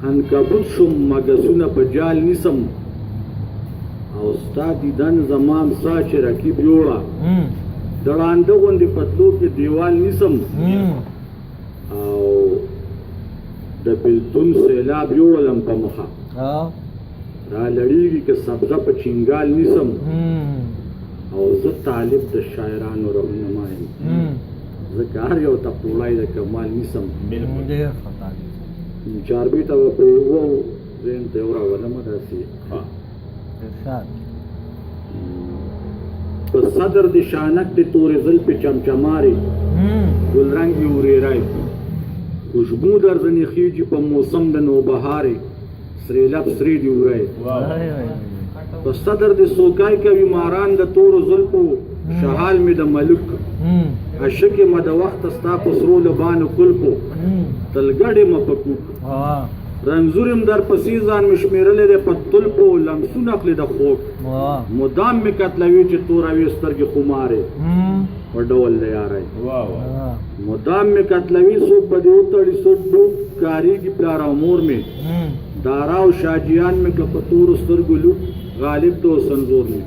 عنکبوت شم مګسونه په جال نیسم او ستا دیدن زمام سا چې رکیب یوړه د ړانده غوندې پتلو کې دیوال نیسم او د بېلتون سیلاب یوړلم په مخه را لړیږي که سبزه په چنګال نیسم او زه طالب د شاعرانو رهنما یم ځکه هر یو ته پوړی د کمال نیسم چاربیته به پرې ووم ذهن ته یې وراولمه داسې په صدر د شانک د تورې زلفې چمچمارې ګلرنګ یې وریری خوشبو در ځنې خیږي په موسم د نوبهارې سریلب سرې دي وری په صدر د سوکای کوي ماران د تورو زلفو شحال مې د ملک عشق مې د وخت ستا په سرو لبانو کلپو تلګډې مه په کوک رنځور یم در پسې ځان مې شمېرلی دی په تلپو لمسونه اخلي د خوږ مدام مې کتلوي چې توروي سترګې خمارې په ډول دی یاری مدام مې کتلوي څوک به دې وتړي څوک ډوب کارېږي پلار او مور مې دارا او شاجیان مې که په تورو سترګو لوټ غالب د سنځور مې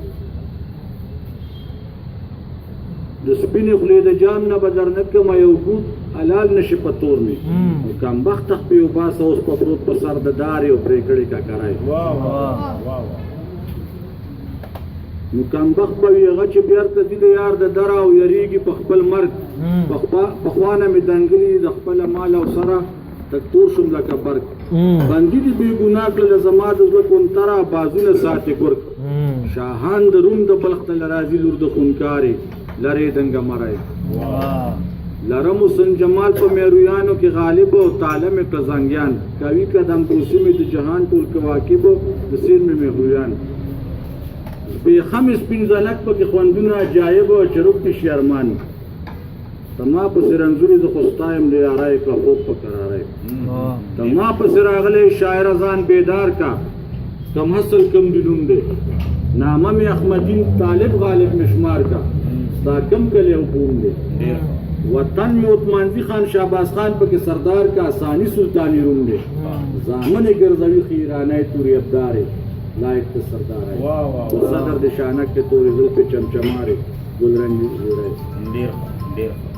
د سپینې خولې د جام نه به درنه کړمه یو ګوت حلال نشي په تور مې نو کمبخته خپې وباسه اوس په پروت په سر د دارې او پرې کړې ککری نو کمبخت به وي هغه چې بېرته ځي د یار د دره او یریږي په خپل مرګ پخوا نه مې دنګلي د خپله مال او سره تک تور شوم لکه برګ بندي دي بې ګناه کړله زما د زړه کونتره بازونه ساتې ګرګ شاهان د روم د بلخ ته راځي لور د خونکارې لرې دنګه مری لرم حسن جمال په میرویانو کې غالب او طالب مې قزنګیان کوي قدم پروسي مې د جهان ټول کواکب د سیر مې مهرویان بېخم سپین زنک پکې خوندونه عجایب او چروک کې شرمان تما پسې رنځوري زه خو ستا یم د یارۍ که خوب په قرارۍ تما پسې راغلی شاعره ځان بیدار کا کم حسل کم دلوم دی نامه مې احمدین طالب غالب مې شمار کا ستا کم کلی او بوم دی وطن مې عثمانزي خان شهباز خان پکې سردار کا ثاني سلطاني روم دی زامن یې ګرځوي خیرانی تورې ابدارې لایق ته سرداری صدر د شانک کې تورې زلفې چمچمارې ګلرنګې زیری ډېر ډېر ډېر